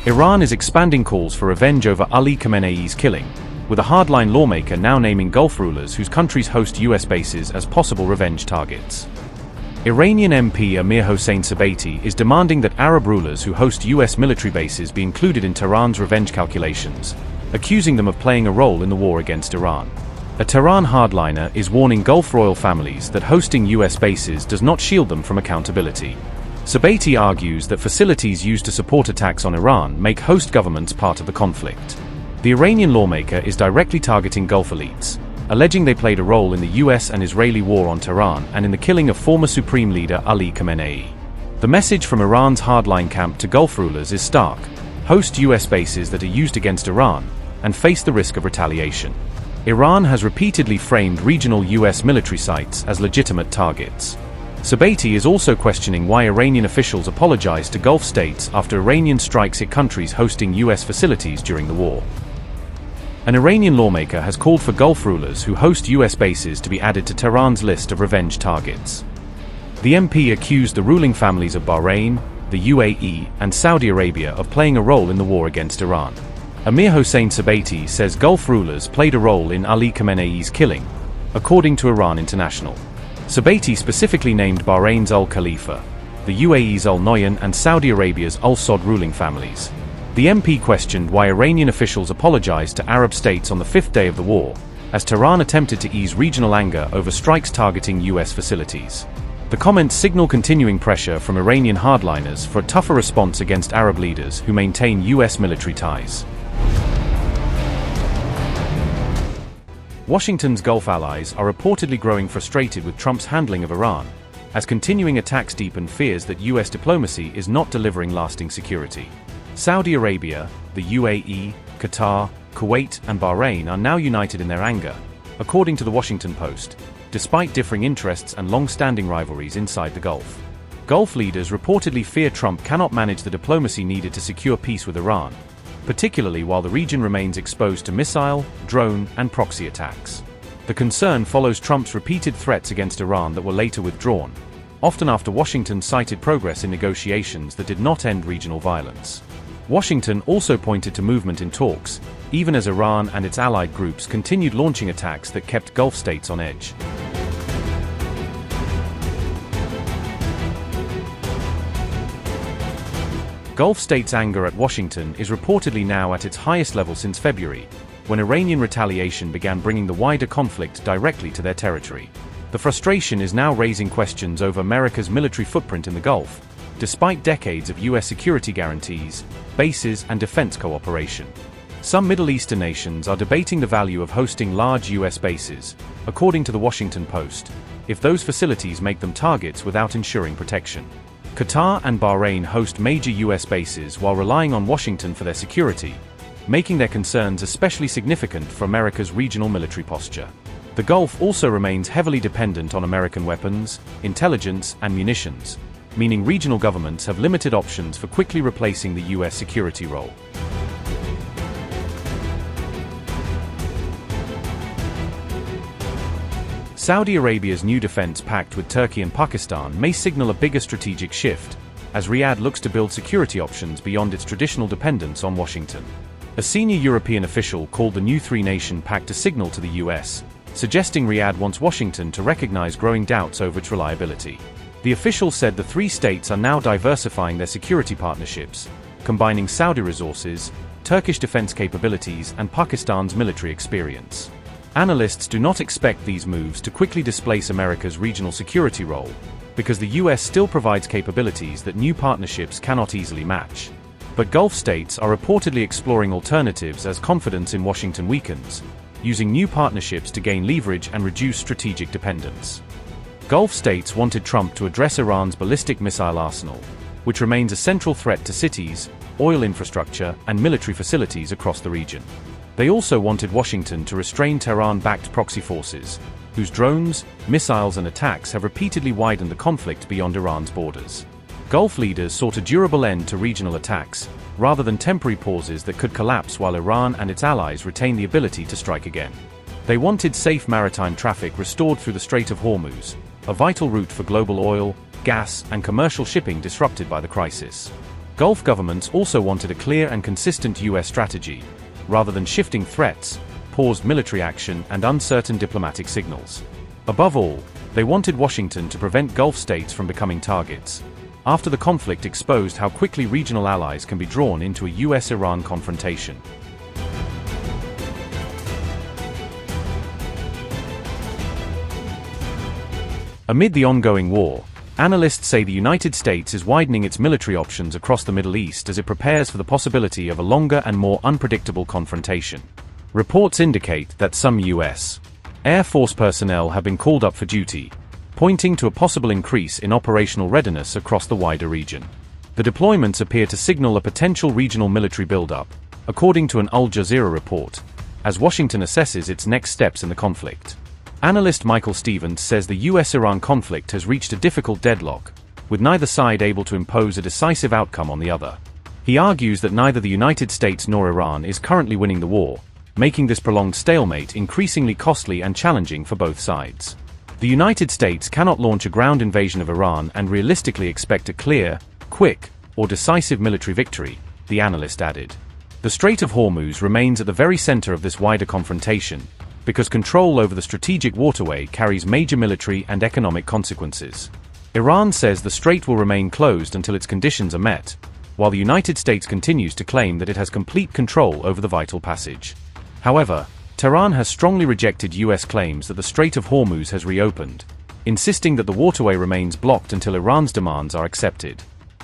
Iran is expanding calls for revenge over Ali Khamenei's killing, with a hardline lawmaker now naming Gulf rulers whose countries host US bases as possible revenge targets. Iranian MP Amirhossein Sabeti is demanding that Arab rulers who host US military bases be included in Tehran's revenge calculations, accusing them of playing a role in the war against Iran. A Tehran hardliner is warning Gulf royal families that hosting US bases does not shield them from accountability. Sabeti argues that facilities used to support attacks on Iran make host governments part of the conflict. The Iranian lawmaker is directly targeting Gulf elites, alleging they played a role in the US and Israeli war on Tehran and in the killing of former Supreme Leader Ali Khamenei. The message from Iran's hardline camp to Gulf rulers is stark: host US bases that are used against Iran, and face the risk of retaliation. Iran has repeatedly framed regional US military sites as legitimate targets. Sabeti is also questioning why Iranian officials apologized to Gulf states after Iranian strikes hit countries hosting US facilities during the war. An Iranian lawmaker has called for Gulf rulers who host US bases to be added to Tehran's list of revenge targets. The MP accused the ruling families of Bahrain, the UAE, and Saudi Arabia of playing a role in the war against Iran. Amirhossein Sabeti says Gulf rulers played a role in Ali Khamenei's killing, according to Iran International. Sabeti specifically named Bahrain's Al Khalifa, the UAE's Al Nahyan, and Saudi Arabia's Al Saud ruling families. The MP questioned why Iranian officials apologized to Arab states on the fifth day of the war, as Tehran attempted to ease regional anger over strikes targeting US facilities. The comments signal continuing pressure from Iranian hardliners for a tougher response against Arab leaders who maintain US military ties. Washington's Gulf allies are reportedly growing frustrated with Trump's handling of Iran, as continuing attacks deepen fears that US diplomacy is not delivering lasting security. Saudi Arabia, the UAE, Qatar, Kuwait, and Bahrain are now united in their anger, according to the Washington Post, despite differing interests and long-standing rivalries inside the Gulf. Gulf leaders reportedly fear Trump cannot manage the diplomacy needed to secure peace with Iran, particularly while the region remains exposed to missile, drone, and proxy attacks. The concern follows Trump's repeated threats against Iran that were later withdrawn, often after Washington cited progress in negotiations that did not end regional violence. Washington also pointed to movement in talks, even as Iran and its allied groups continued launching attacks that kept Gulf states on edge. Gulf states' anger at Washington is reportedly now at its highest level since February, when Iranian retaliation began bringing the wider conflict directly to their territory. The frustration is now raising questions over America's military footprint in the Gulf, despite decades of US security guarantees, bases, and defense cooperation. Some Middle Eastern nations are debating the value of hosting large US bases, according to the Washington Post, if those facilities make them targets without ensuring protection. Qatar and Bahrain host major US bases while relying on Washington for their security, making their concerns especially significant for America's regional military posture. The Gulf also remains heavily dependent on American weapons, intelligence, and munitions, meaning regional governments have limited options for quickly replacing the US security role. Saudi Arabia's new defense pact with Turkey and Pakistan may signal a bigger strategic shift, as Riyadh looks to build security options beyond its traditional dependence on Washington. A senior European official called the new three-nation pact a signal to the US, suggesting Riyadh wants Washington to recognize growing doubts over its reliability. The official said the three states are now diversifying their security partnerships, combining Saudi resources, Turkish defense capabilities, and Pakistan's military experience. Analysts do not expect these moves to quickly displace America's regional security role, because the US still provides capabilities that new partnerships cannot easily match. But Gulf states are reportedly exploring alternatives as confidence in Washington weakens, using new partnerships to gain leverage and reduce strategic dependence. Gulf states wanted Trump to address Iran's ballistic missile arsenal, which remains a central threat to cities, oil infrastructure, and military facilities across the region. They also wanted Washington to restrain Tehran-backed proxy forces, whose drones, missiles, and attacks have repeatedly widened the conflict beyond Iran's borders. Gulf leaders sought a durable end to regional attacks, rather than temporary pauses that could collapse while Iran and its allies retain the ability to strike again. They wanted safe maritime traffic restored through the Strait of Hormuz, a vital route for global oil, gas, and commercial shipping disrupted by the crisis. Gulf governments also wanted a clear and consistent US strategy, rather than shifting threats, paused military action, and uncertain diplomatic signals. Above all, they wanted Washington to prevent Gulf states from becoming targets, after the conflict exposed how quickly regional allies can be drawn into a US-Iran confrontation. Amid the ongoing war, analysts say the United States is widening its military options across the Middle East as it prepares for the possibility of a longer and more unpredictable confrontation. Reports indicate that some U.S. Air Force personnel have been called up for duty, pointing to a possible increase in operational readiness across the wider region. The deployments appear to signal a potential regional military buildup, according to an Al Jazeera report, as Washington assesses its next steps in the conflict. Analyst Michael Stevens says the US-Iran conflict has reached a difficult deadlock, with neither side able to impose a decisive outcome on the other. He argues that neither the United States nor Iran is currently winning the war, making this prolonged stalemate increasingly costly and challenging for both sides. The United States cannot launch a ground invasion of Iran and realistically expect a clear, quick, or decisive military victory, the analyst added. The Strait of Hormuz remains at the very center of this wider confrontation, because control over the strategic waterway carries major military and economic consequences. Iran says the strait will remain closed until its conditions are met, while the United States continues to claim that it has complete control over the vital passage. However, Tehran has strongly rejected US claims that the Strait of Hormuz has reopened, insisting that the waterway remains blocked until Iran's demands are accepted.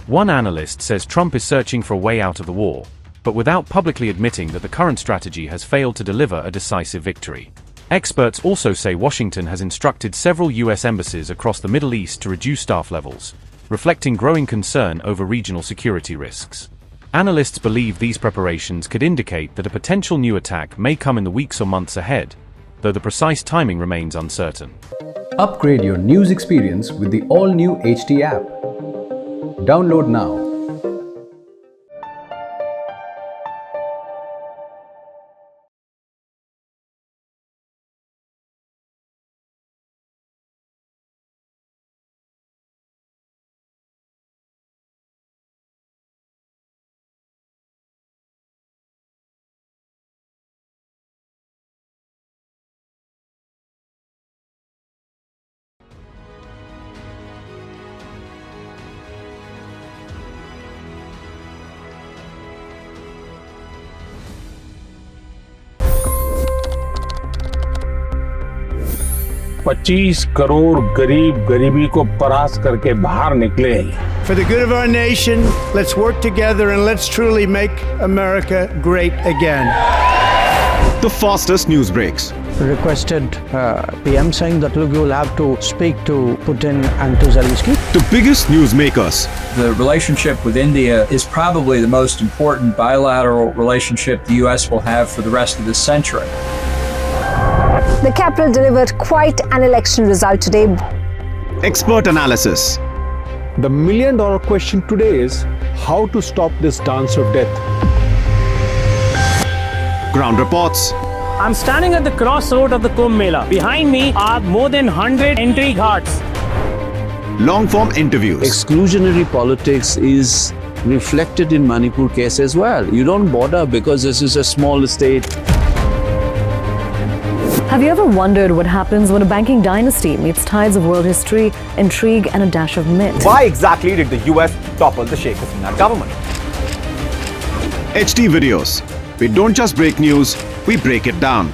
One analyst says Trump is searching for a way out of the war, but without publicly admitting that the current strategy has failed to deliver a decisive victory. Experts also say Washington has instructed several US embassies across the Middle East to reduce staff levels, reflecting growing concern over regional security risks. Analysts believe these preparations could indicate that a potential new attack may come in the weeks or months ahead, though the precise timing remains uncertain. Upgrade your news experience with the all-new HT app. Download now. $25 crore गरीब गरीबी को परास्त करके बाहर निकले। For the good of our nation, let's work together and let's truly make America great again. The fastest news breaks. Requested PM saying that look, you will have to speak to Putin and to Zelensky. The biggest newsmakers. The relationship with India is probably the most important bilateral relationship the US will have for the rest of this century. The capital delivered quite an election result today. Expert analysis. The million-dollar question today is how to stop this dance of death. Ground reports. I'm standing at the crossroad of the Kumbh Mela. Behind me are more than 100 entry ghats. Long-form interviews. Exclusionary politics is reflected in Manipur case as well. You don't bother because this is a small state. Have you ever wondered what happens when a banking dynasty meets tides of world history, intrigue, and a dash of myth? Why exactly did the US topple the Sheikh Hasina government? HT videos. We don't just break news, we break it down.